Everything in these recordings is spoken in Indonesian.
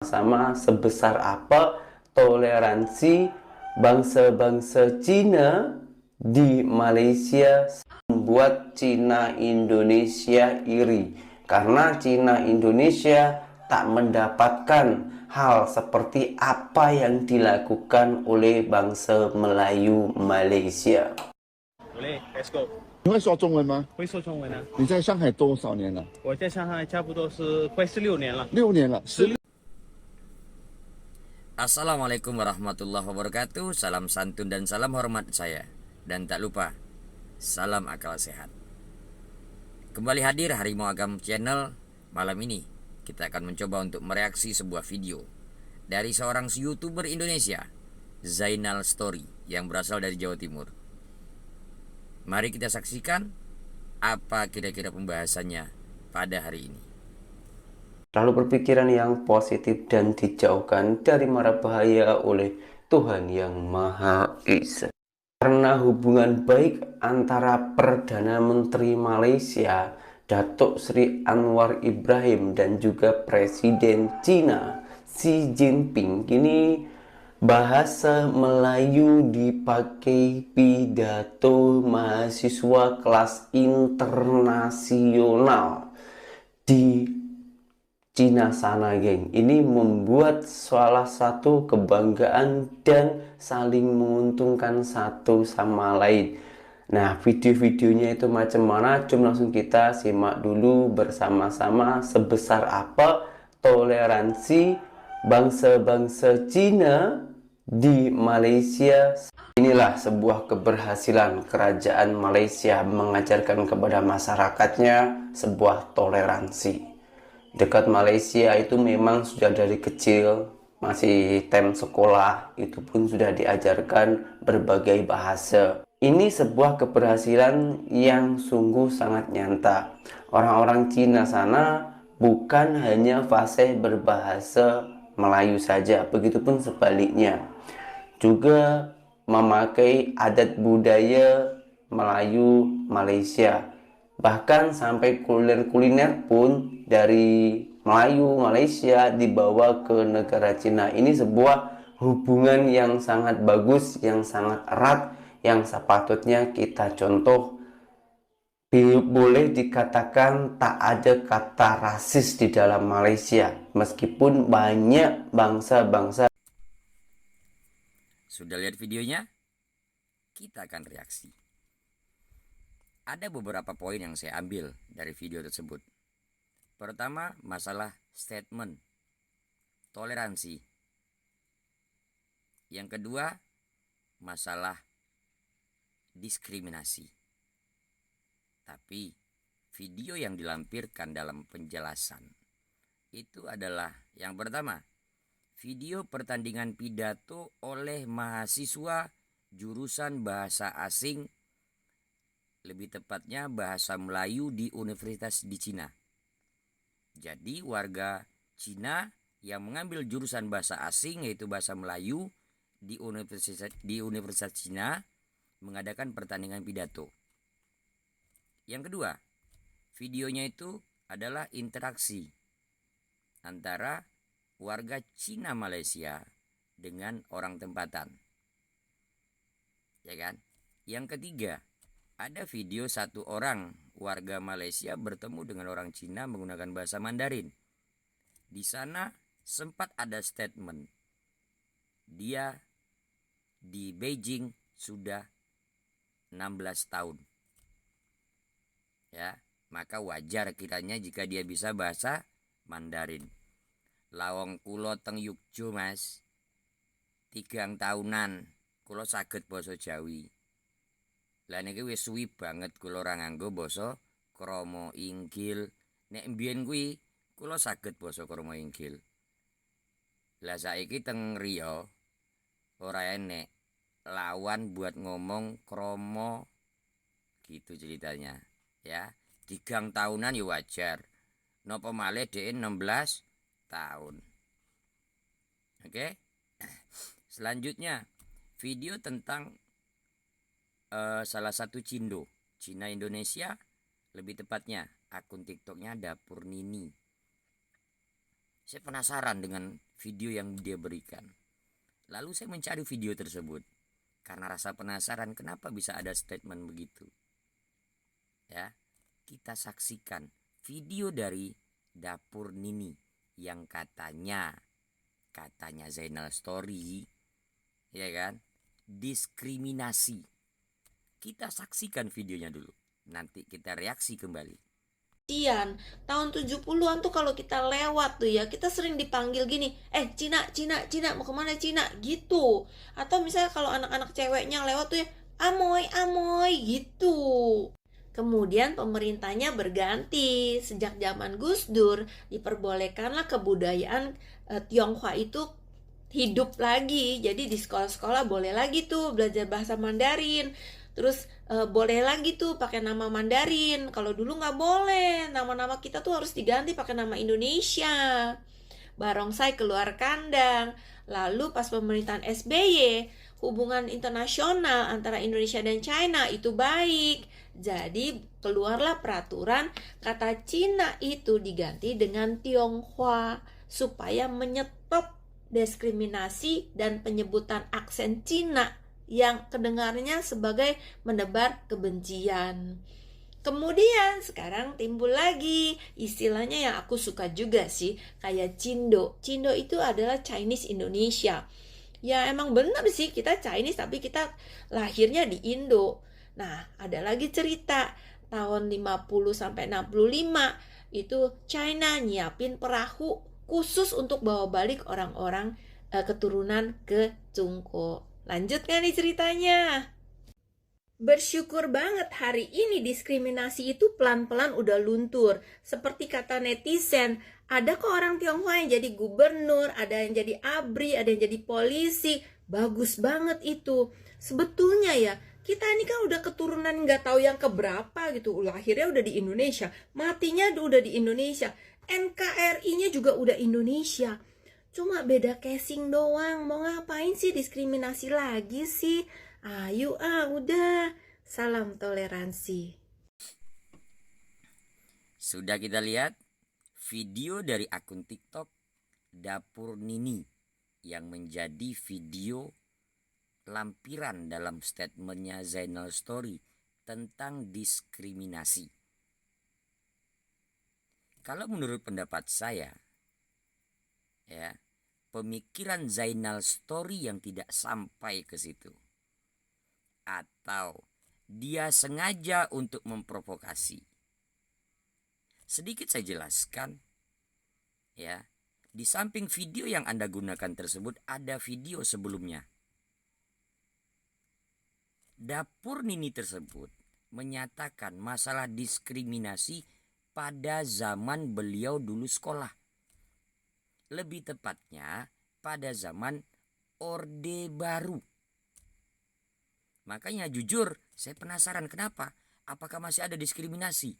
bersama-sama sebesar apa toleransi bangsa-bangsa Cina di Malaysia membuat Cina Indonesia iri karena Cina Indonesia tak mendapatkan hal seperti apa yang dilakukan oleh bangsa Melayu Malaysia. Boleh, let's go。你会说中文吗？会说中文啊？你在上海多少年了？我在上海差不多是快6年了。6年了。Assalamualaikum warahmatullahi wabarakatuh. Salam santun dan salam hormat saya. Dan tak lupa, salam akal sehat. Kembali hadir Harimau Agam Channel. Malam ini kita akan mencoba untuk mereaksi sebuah video dari seorang YouTuber Indonesia, Zainal Story, yang berasal dari Jawa Timur. Mari kita saksikan apa kira-kira pembahasannya pada hari ini. Lalu berpikiran yang positif dan dijauhkan dari mara bahaya oleh Tuhan Yang Maha Esa. Karena hubungan baik antara Perdana Menteri Malaysia Datuk Seri Anwar Ibrahim dan juga Presiden Cina Xi Jinping, kini bahasa Melayu dipakai pidato mahasiswa kelas internasional di Cina sana, geng. Ini membuat salah satu kebanggaan dan saling menguntungkan satu sama lain. Nah, video-videonya itu macam mana? Cuma langsung kita simak dulu bersama-sama sebesar apa toleransi bangsa-bangsa Cina di Malaysia. Inilah sebuah keberhasilan kerajaan Malaysia mengajarkan kepada masyarakatnya sebuah toleransi. Dekat Malaysia itu memang sudah dari kecil, masih time sekolah, itu pun sudah diajarkan berbagai bahasa. Ini sebuah keberhasilan yang sungguh sangat nyata. Orang-orang Cina sana bukan hanya fasih berbahasa Melayu saja, begitupun sebaliknya. Juga memakai adat budaya Melayu Malaysia. Bahkan sampai kuliner-kuliner pun dari Melayu Malaysia dibawa ke negara Cina. Ini sebuah hubungan yang sangat bagus, yang sangat erat, yang sepatutnya kita contoh. Boleh dikatakan tak ada kata rasis di dalam Malaysia, meskipun banyak bangsa-bangsa. Sudah lihat videonya? Kita akan reaksi. Ada beberapa poin yang saya ambil dari video tersebut. Pertama, masalah statement toleransi. Yang kedua, masalah diskriminasi. Tapi video yang dilampirkan dalam penjelasan itu adalah yang pertama, video pertandingan pidato oleh mahasiswa jurusan bahasa asing, lebih tepatnya bahasa Melayu di universitas di Cina. Jadi warga Cina yang mengambil jurusan bahasa asing yaitu bahasa Melayu di universitas Cina mengadakan pertandingan pidato. Yang kedua, videonya itu adalah interaksi antara warga Cina Malaysia dengan orang tempatan. Ya kan? Yang ketiga, ada video satu orang warga Malaysia bertemu dengan orang Cina menggunakan bahasa Mandarin. Di sana sempat ada statement, dia di Beijing sudah 16 tahun. Ya, maka wajar kiranya jika dia bisa bahasa Mandarin. Lawang kulo teng Yukjo, Mas. 3 tahunan kulo saged basa Jawi. Lah niki wis suwi banget kula ora nganggo basa krama inggil. Nek mbiyen kuwi kula saged basa krama inggil. Lah saiki teng Riau ora enek lawan buat ngomong krama gitu ceritanya, ya. 3 tahunan ya wajar. Napa malih dhek 16 tahun. Oke. Selanjutnya video tentang salah satu Cindo, Cina Indonesia, lebih tepatnya akun TikToknya Dapur Nini. Saya penasaran dengan video yang dia berikan. Lalu saya mencari video tersebut karena rasa penasaran kenapa bisa ada statement begitu. Ya, kita saksikan video dari Dapur Nini yang katanya Zainal Story, ya kan, diskriminasi. Kita saksikan videonya dulu. Nanti kita reaksi kembali. Tahun 70-an tuh kalau kita lewat tuh ya, kita sering dipanggil gini, Cina, Cina, Cina, mau kemana Cina, gitu. Atau misalnya kalau anak-anak ceweknya lewat tuh ya, Amoy, Amoy, gitu. Kemudian pemerintahnya berganti. Sejak zaman Gus Dur, diperbolehkanlah kebudayaan Tionghoa itu hidup lagi. Jadi di sekolah-sekolah boleh lagi tuh belajar bahasa Mandarin. Terus boleh lagi tuh pakai nama Mandarin. Kalau dulu nggak boleh, nama-nama kita tuh harus diganti pakai nama Indonesia. Barongsai keluar kandang. Lalu pas pemerintahan SBY, hubungan internasional antara Indonesia dan China itu baik. Jadi keluarlah peraturan kata Cina itu diganti dengan Tionghoa supaya menyetop diskriminasi dan penyebutan aksen Cina yang kedengarannya sebagai menebar kebencian. Kemudian sekarang timbul lagi istilahnya yang aku suka juga sih, kayak Cindo. Cindo itu adalah Chinese Indonesia. Ya emang benar sih kita Chinese tapi kita lahirnya di Indo. Nah, ada lagi cerita tahun 50 sampai 65 itu China nyiapin perahu khusus untuk bawa balik orang-orang keturunan ke Cungko. Lanjut kan nih ceritanya? Bersyukur banget hari ini diskriminasi itu pelan-pelan udah luntur. Seperti kata netizen, ada kok orang Tionghoa yang jadi gubernur, ada yang jadi ABRI, ada yang jadi polisi. Bagus banget itu. Sebetulnya ya, kita ini kan udah keturunan nggak tahu yang keberapa gitu. Lahirnya udah di Indonesia, matinya udah di Indonesia. NKRI-nya juga udah Indonesia. Cuma beda casing doang. Mau ngapain sih diskriminasi lagi sih? Ayo udah. Salam toleransi. Sudah kita lihat video dari akun TikTok Dapur Nini yang menjadi video lampiran dalam statementnya Zainal Story tentang diskriminasi. Kalau menurut pendapat saya, ya, pemikiran Zainal Story yang tidak sampai ke situ, atau dia sengaja untuk memprovokasi. Sedikit saya jelaskan, ya, di samping video yang Anda gunakan tersebut ada video sebelumnya. Dapur Nini tersebut menyatakan masalah diskriminasi pada zaman beliau dulu sekolah. Lebih tepatnya pada zaman Orde Baru. Makanya jujur saya penasaran kenapa? Apakah masih ada diskriminasi?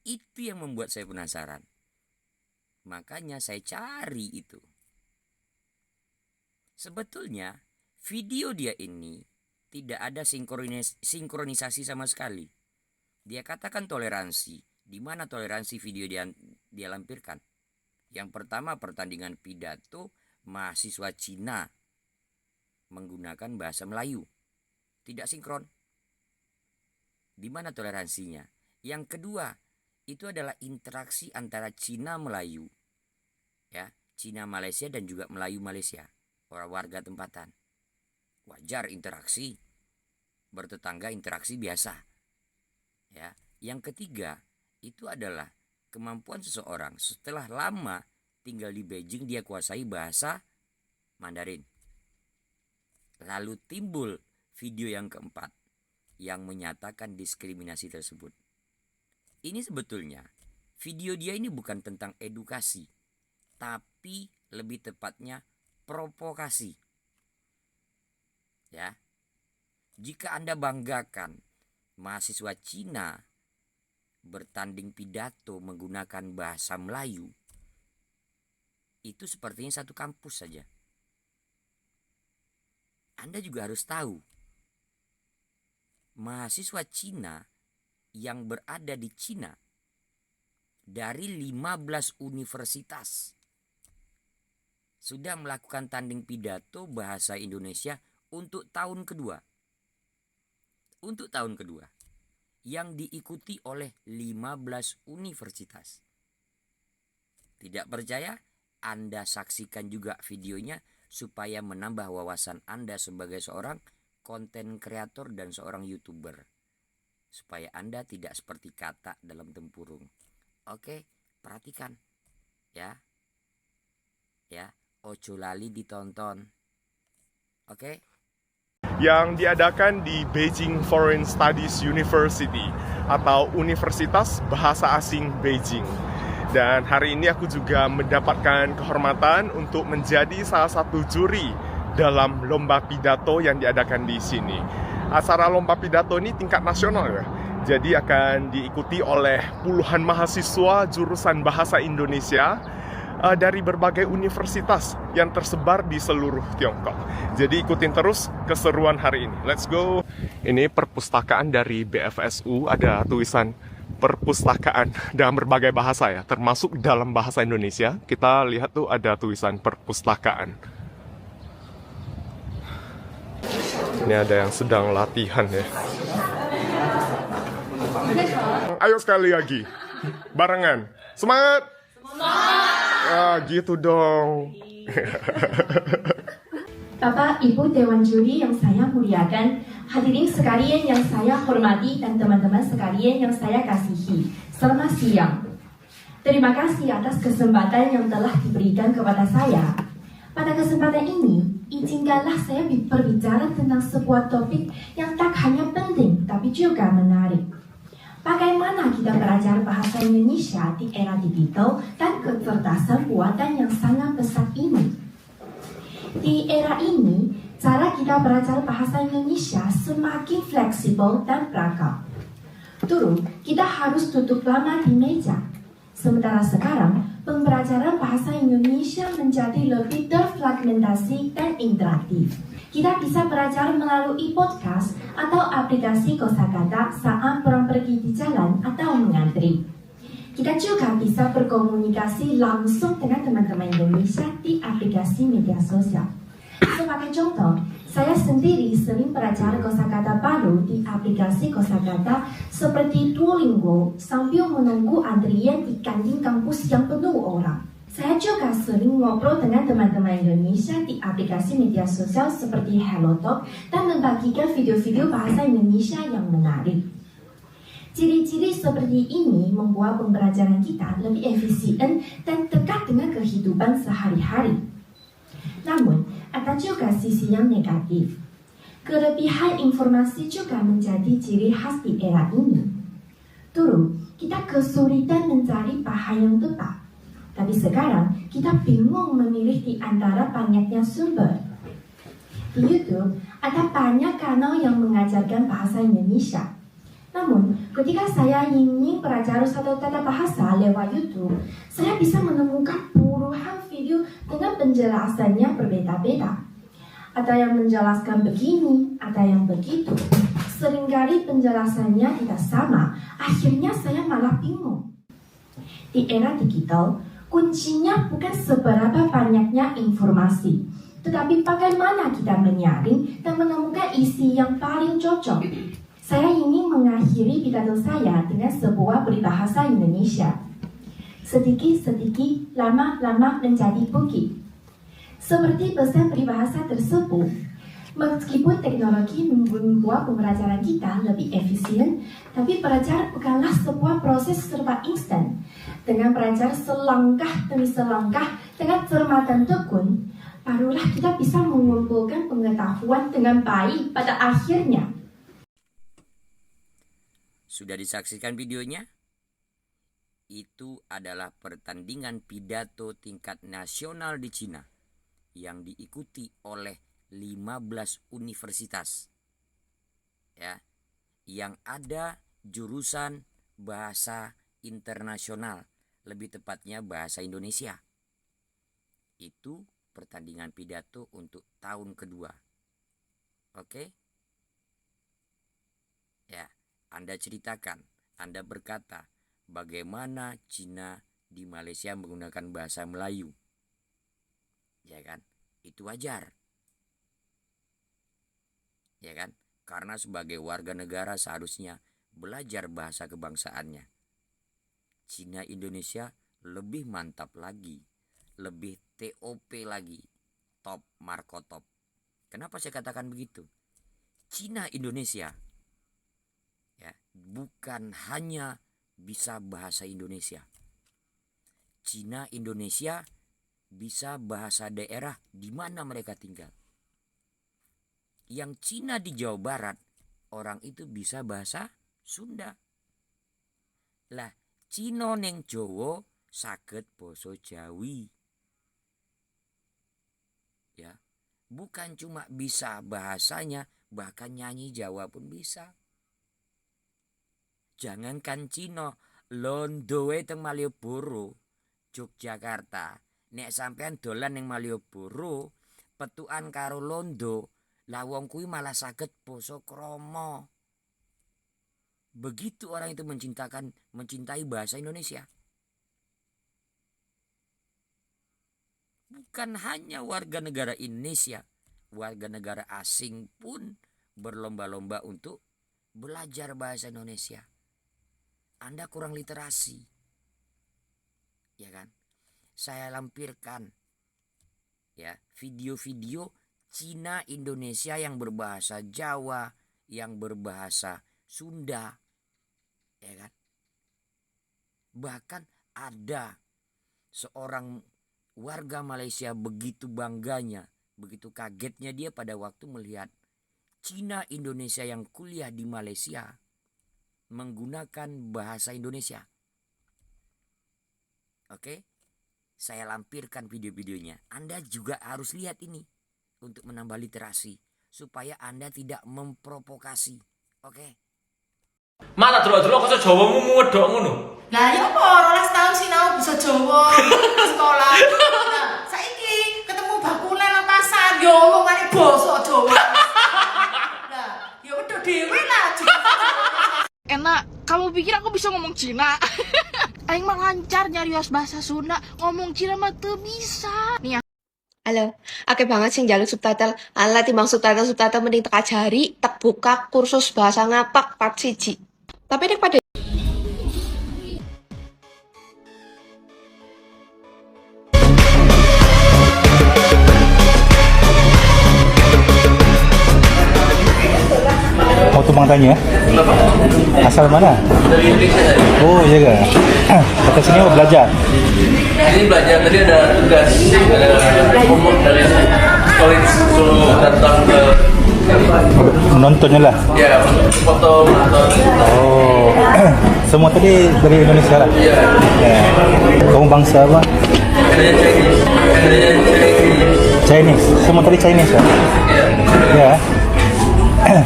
Itu yang membuat saya penasaran. Makanya saya cari itu. Sebetulnya video dia ini tidak ada sinkronisasi sama sekali. Dia katakan toleransi. Di mana toleransi video dia lampirkan? Yang pertama pertandingan pidato mahasiswa Cina menggunakan bahasa Melayu. Tidak sinkron. Di mana toleransinya? Yang kedua, itu adalah interaksi antara Cina Melayu, ya, Cina Malaysia dan juga Melayu Malaysia, orang warga tempatan. Wajar interaksi, bertetangga interaksi biasa. Ya, yang ketiga itu adalah kemampuan seseorang setelah lama tinggal di Beijing dia kuasai bahasa Mandarin. Lalu timbul video yang keempat yang menyatakan diskriminasi tersebut. Ini sebetulnya video dia ini bukan tentang edukasi, tapi lebih tepatnya provokasi. Ya. Jika Anda banggakan mahasiswa Cina bertanding pidato menggunakan bahasa Melayu, itu sepertinya satu kampus saja. Anda juga harus tahu, mahasiswa Cina yang berada di Cina dari 15 universitas sudah melakukan tanding pidato bahasa Indonesia untuk tahun kedua. Untuk tahun kedua. Yang diikuti oleh 15 universitas. Tidak percaya? Anda saksikan juga videonya supaya menambah wawasan Anda sebagai seorang konten kreator dan seorang YouTuber. Supaya Anda tidak seperti kata dalam tempurung. Oke, perhatikan. Ya. Ya, ojo lali ditonton. Oke? Yang diadakan di Beijing Foreign Studies University atau Universitas Bahasa Asing Beijing. Dan hari ini aku juga mendapatkan kehormatan untuk menjadi salah satu juri dalam lomba pidato yang diadakan di sini. Acara lomba pidato ini tingkat nasional ya. Jadi akan diikuti oleh puluhan mahasiswa jurusan Bahasa Indonesia dari berbagai universitas yang tersebar di seluruh Tiongkok. Jadi ikutin terus keseruan hari ini. Let's go. Ini perpustakaan dari BFSU, ada tulisan perpustakaan dalam berbagai bahasa ya, termasuk dalam bahasa Indonesia. Kita lihat tuh ada tulisan perpustakaan. Ini ada yang sedang latihan ya. Ayo sekali lagi, barengan. Semangat! Ah, gitu dong. Bapak, Ibu Dewan Juri yang saya muliakan, hadirin sekalian yang saya hormati dan teman-teman sekalian yang saya kasihi. Selamat siang. Terima kasih atas kesempatan yang telah diberikan kepada saya. Pada kesempatan ini, izinkanlah saya berbicara tentang sebuah topik yang tak hanya penting, tapi juga menarik. Bagaimana kita belajar bahasa Indonesia di era digital dan kecerdasan buatan yang sangat pesat ini? Di era ini, cara kita belajar bahasa Indonesia semakin fleksibel dan beragam. Dulu, kita harus duduk lama di meja. Sementara sekarang, pembelajaran bahasa Indonesia menjadi lebih terfragmentasi dan interaktif. Kita bisa belajar melalui podcast atau aplikasi kosakata saat pulang pergi di jalan atau mengantri. Kita juga bisa berkomunikasi langsung dengan teman-teman Indonesia di aplikasi media sosial. Sebagai contoh, saya sendiri sering belajar kosakata baru di aplikasi kosakata seperti Duolingo sambil menunggu antrian di kantin kampus yang penuh orang. Saya juga sering ngobrol dengan teman-teman Indonesia di aplikasi media sosial seperti HelloTalk dan membagikan video-video bahasa Indonesia yang menarik. Ciri-ciri seperti ini membuat pembelajaran kita lebih efisien dan dekat dengan kehidupan sehari-hari. Namun, ada juga sisi yang negatif. Kelebihan informasi juga menjadi ciri khas di era ini. Dulu, kita kesulitan mencari bahan yang tepat. Tapi sekarang, kita bingung memilih di antara banyaknya sumber. Di YouTube, ada banyak kanal yang mengajarkan bahasa Indonesia. Namun, ketika saya ingin belajar satu tata bahasa lewat YouTube, saya bisa menemukan puluhan video dengan penjelasannya berbeda-beda. Ada yang menjelaskan begini, ada yang begitu. Seringkali penjelasannya tidak sama, akhirnya saya malah bingung. Di era digital, kuncinya bukan seberapa banyaknya informasi, tetapi bagaimana kita menyaring dan menemukan isi yang paling cocok. Saya ingin mengakhiri pidato saya dengan sebuah peribahasa Indonesia. Sedikit-sedikit, lama-lama menjadi bukit. Seperti pesan peribahasa tersebut, meskipun teknologi membuat pembelajaran kita lebih efisien, tapi belajar bukanlah sebuah proses serba instan. Dengan belajar selangkah demi selangkah dengan cermat dan tekun, barulah kita bisa mengumpulkan pengetahuan dengan baik pada akhirnya. Sudah disaksikan videonya? Itu adalah pertandingan pidato tingkat nasional di Cina yang diikuti oleh 15 universitas. Ya, yang ada jurusan bahasa internasional, lebih tepatnya bahasa Indonesia. Itu pertandingan pidato untuk tahun kedua. Oke? Ya. Anda ceritakan, Anda berkata, bagaimana Cina di Malaysia menggunakan bahasa Melayu. Ya kan? Itu wajar. Ya kan? Karena sebagai warga negara seharusnya belajar bahasa kebangsaannya. Cina Indonesia lebih mantap lagi, lebih TOP lagi, top Marco top. Kenapa saya katakan begitu? Cina Indonesia ya, bukan hanya bisa bahasa Indonesia. Cina Indonesia bisa bahasa daerah di mana mereka tinggal. Yang Cina di Jawa Barat, orang itu bisa bahasa Sunda. Lah, Cina neng Jawa saged basa Jawi. Ya, bukan cuma bisa bahasanya, bahkan nyanyi Jawa pun bisa. Jangankan Cina, Londowe teng Malioboro, Yogyakarta. Nek sampean dolan ning Malioboro, petukan karo Londo, lah wong kuwi malah saged basa krama. Begitu orang itu mencintai bahasa Indonesia. Bukan hanya warga negara Indonesia, warga negara asing pun berlomba-lomba untuk belajar bahasa Indonesia. Anda kurang literasi. Ya kan? Saya lampirkan ya video-video Cina Indonesia yang berbahasa Jawa, yang berbahasa Sunda. Ya kan? Bahkan ada seorang warga Malaysia begitu bangganya, begitu kagetnya dia pada waktu melihat Cina Indonesia yang kuliah di Malaysia menggunakan bahasa Indonesia. Oke, saya lampirkan video-videonya. Anda juga harus lihat ini untuk menambah literasi supaya Anda tidak memprovokasi. Oke. Mana delok-delok kok Jawamu ngedok ngono. Lah ya apa 12 tahun sinau basa Jawa sekolah. Nah, saiki ketemu bakule nang pasar yo omongane basa Jawa. Lah, ya wedok dhewe lah. Enak, kamu pikir aku bisa ngomong Cina? Aing mah lancar nyari bahasa Sunda, ngomong Cina mah tuh bisa. Nih ya. Halo, akeh banget sing njaluk subtitle. Ala timbang subtitle mending tak ajari, tak buka kursus bahasa ngapak part 1. Tapi nek pada mau tumpang tanya? Asal mana? Dari Indonesia tadi. Oh iya ga? Kata sini mau belajar. Ini belajar tadi ada tugas, ada homework dari college, suruh datang ke Menontonnya lah. ya foto menonton. Oh, semua tadi dari Indonesia lah. Iya. Ya. Kamu bangsa apa? Adanya Chinese, adanya Chinese. Chinese. Semua tadi Chinese ya? Iya. Ya.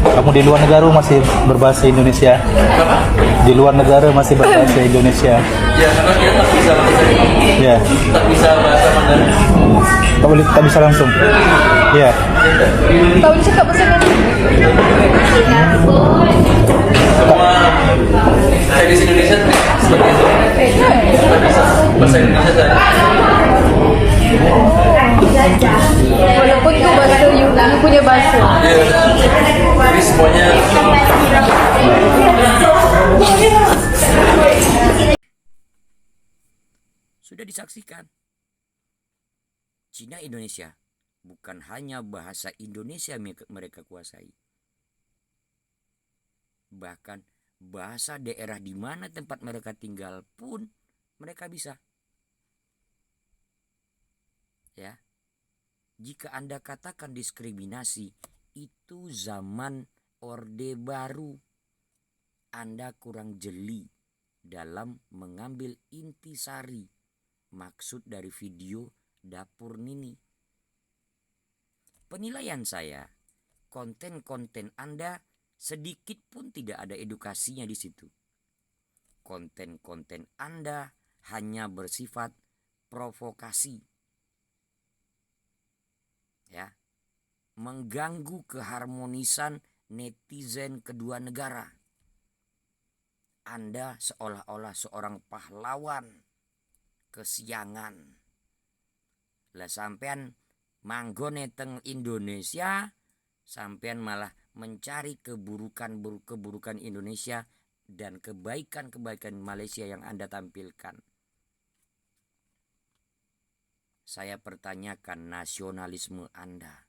Kamu di luar negara masih berbahasa Indonesia? Apa? Di luar negara masih berbahasa Indonesia? Ya karena dia tak bisa bahasa Indonesia. Ya. Tak bisa bahasa Mandarin. Tak bisa langsung? Ya. Tahu cakap bahasa Semua Chinese Indonesia seperti itu. Tak bisa bahasa Indonesia saja. Walaupun itu bahasa Yunani punya bahasa. Iya. Jadi semuanya Sudah disaksikan. Cina Indonesia bukan hanya bahasa Indonesia mereka kuasai. Bahkan bahasa daerah di mana tempat mereka tinggal pun mereka bisa. Ya. Jika Anda katakan diskriminasi, itu zaman Orde Baru. Anda kurang jeli dalam mengambil intisari maksud dari video Dapur Nini. Penilaian saya, konten-konten Anda sedikit pun tidak ada edukasinya di situ. Konten-konten Anda hanya bersifat provokasi. Ya, mengganggu keharmonisan netizen kedua negara. Anda seolah-olah seorang pahlawan kesiangan. Lah sampean manggone teng Indonesia, sampean malah mencari keburukan Indonesia dan kebaikan Malaysia yang Anda tampilkan. Saya pertanyakan nasionalisme Anda.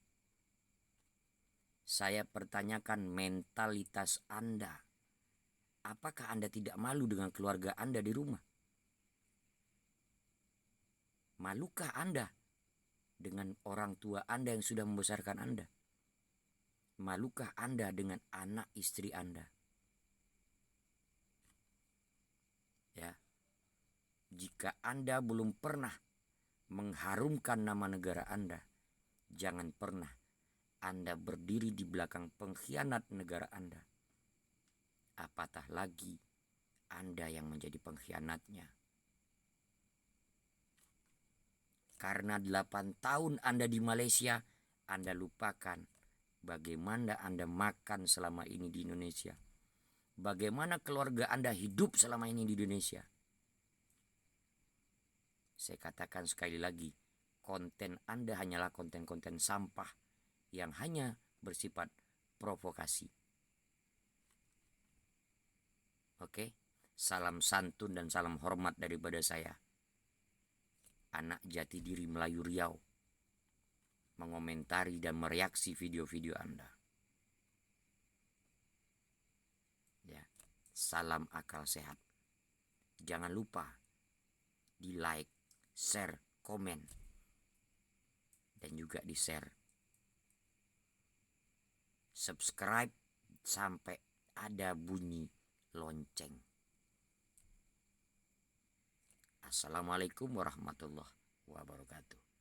Saya pertanyakan mentalitas Anda. Apakah Anda tidak malu dengan keluarga Anda di rumah? Malukah Anda dengan orang tua Anda yang sudah membesarkan Anda? Malukah Anda dengan anak istri Anda? Ya. Jika Anda belum pernah mengharumkan nama negara Anda, jangan pernah Anda berdiri di belakang pengkhianat negara Anda. Apatah lagi Anda yang menjadi pengkhianatnya. Karena 8 tahun Anda di Malaysia, Anda lupakan bagaimana Anda makan selama ini di Indonesia. Bagaimana keluarga Anda hidup selama ini di Indonesia. Saya katakan sekali lagi, konten Anda hanyalah konten-konten sampah yang hanya bersifat provokasi. Oke, salam santun dan salam hormat daripada saya, anak jati diri Melayu Riau, mengomentari dan mereaksi video-video Anda. Ya, salam akal sehat. Jangan lupa di like, share, komen, dan juga di share. Subscribe sampai ada bunyi lonceng. Assalamualaikum warahmatullahi wabarakatuh.